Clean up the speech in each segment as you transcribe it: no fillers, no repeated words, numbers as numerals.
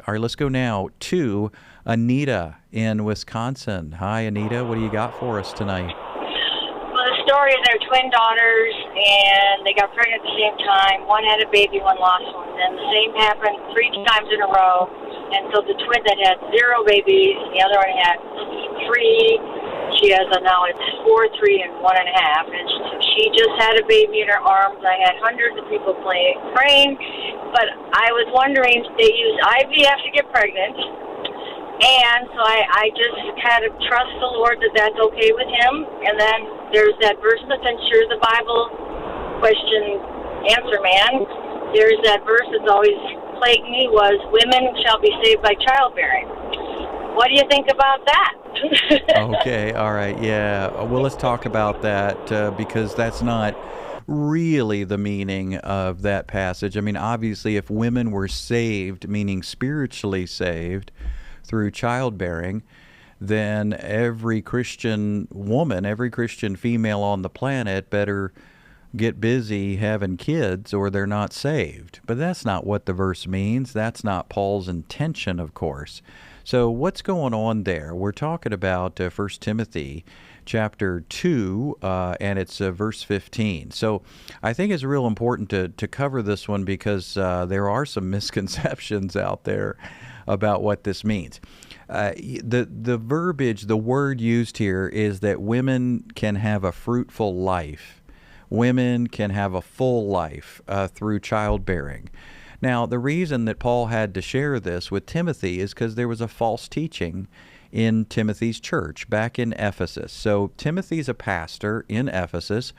All right, let's go now to Anita in Wisconsin. Hi, Anita. What do you got for us tonight? Well, the story is they're twin daughters, and they got pregnant at the same time. One had a baby, one lost one. Then the same happened 3 times in a row. And so the twin that had 0 babies, the other one had 3. She has now it's 4, 3, and 1.5. And she just had a baby in her arms. I had hundreds of people praying. But I was wondering, they use IVF to get pregnant. And so I just kind of trust the Lord that that's okay with him. And then there's that verse that's in Sure the Bible question answer man. There's that verse that's always plagued me was women shall be saved by childbearing. What do you think about that? Okay, all right, yeah. Well, let's talk about that because that's not really the meaning of that passage. I mean, obviously, if women were saved, meaning spiritually saved, through childbearing, then every Christian woman, every Christian female on the planet better get busy having kids or they're not saved. But that's not what the verse means. That's not Paul's intention, of course. So what's going on there? We're talking about 1 Timothy chapter 2, and it's verse 15. So I think it's real important to cover this one because there are some misconceptions out there about what this means. The verbiage, the word used here is that women can have a fruitful life. Women can have a full life through childbearing. Now, the reason that Paul had to share this with Timothy is because there was a false teaching in Timothy's church back in Ephesus. So Timothy's a pastor in Ephesus.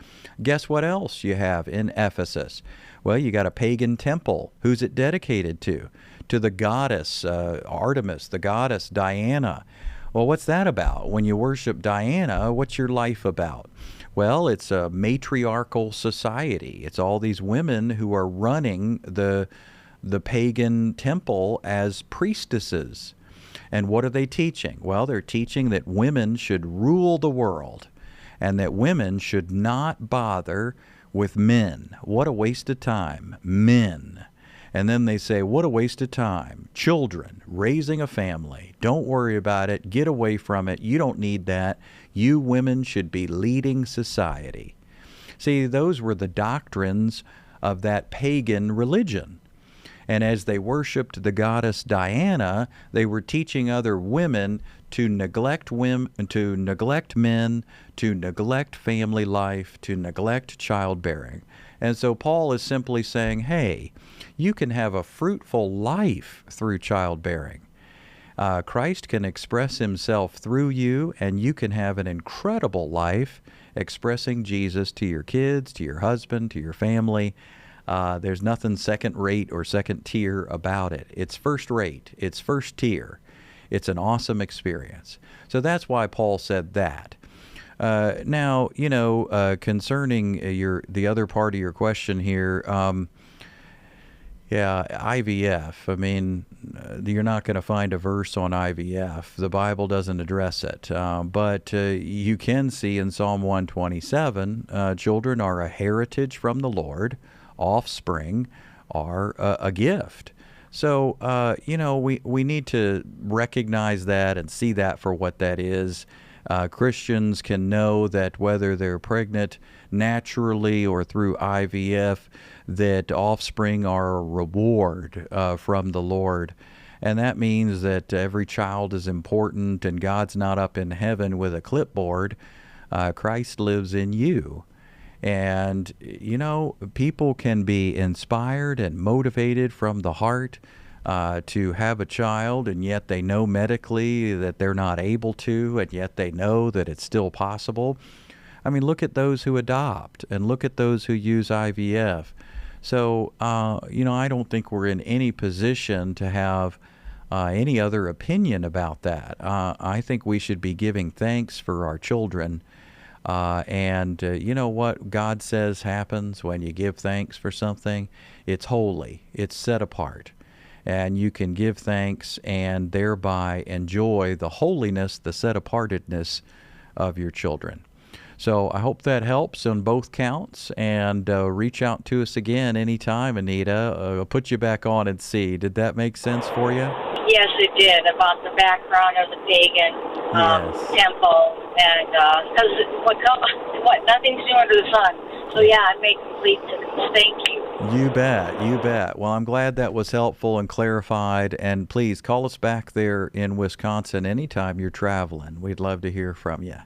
Guess what else you have in Ephesus? Well, you got a pagan temple. Who's it dedicated to? To the goddess Artemis, the goddess Diana. Well, what's that about? When you worship Diana, what's your life about? Well, it's a matriarchal society. It's all these women who are running the pagan temple as priestesses. And what are they teaching? Well, they're teaching that women should rule the world and that women should not bother with men. What a waste of time. Men. And then they say, what a waste of time. Children, raising a family. Don't worry about it. Get away from it. You don't need that. You women should be leading society. See, those were the doctrines of that pagan religion. And as they worshiped the goddess Diana, they were teaching other women to neglect women, to neglect men, to neglect family life, to neglect childbearing. And so Paul is simply saying, hey, you can have a fruitful life through childbearing. Christ can express himself through you, and you can have an incredible life expressing Jesus to your kids, to your husband, to your family. There's nothing second rate or second tier about it. It's first rate. It's first tier. It's an awesome experience. So that's why Paul said that. Now, concerning the other part of your question here, IVF. I mean, you're not going to find a verse on IVF. The Bible doesn't address it. But you can see in Psalm 127, children are a heritage from the Lord. Offspring are a gift. So, we need to recognize that and see that for what that is. Christians can know that whether they're pregnant naturally or through IVF, that offspring are a reward from the Lord. And that means that every child is important and God's not up in heaven with a clipboard. Christ lives in you. And, people can be inspired and motivated from the heart to have a child, and yet they know medically that they're not able to, and yet they know that it's still possible. I mean, look at those who adopt, and look at those who use IVF. So, I don't think we're in any position to have any other opinion about that. I think we should be giving thanks for our children. And you know what God says happens when you give thanks for something? It's holy. It's set apart. And you can give thanks and thereby enjoy the holiness, the set-apartedness of your children. So I hope that helps on both counts, and reach out to us again anytime, Anita. I'll put you back on and see. Did that make sense for you? Yes, it did, about the background of the pagan temple, and because nothing's new under the sun. So yeah, it made complete sense. Thank you. You bet, you bet. Well, I'm glad that was helpful and clarified. And please call us back there in Wisconsin anytime you're traveling. We'd love to hear from you.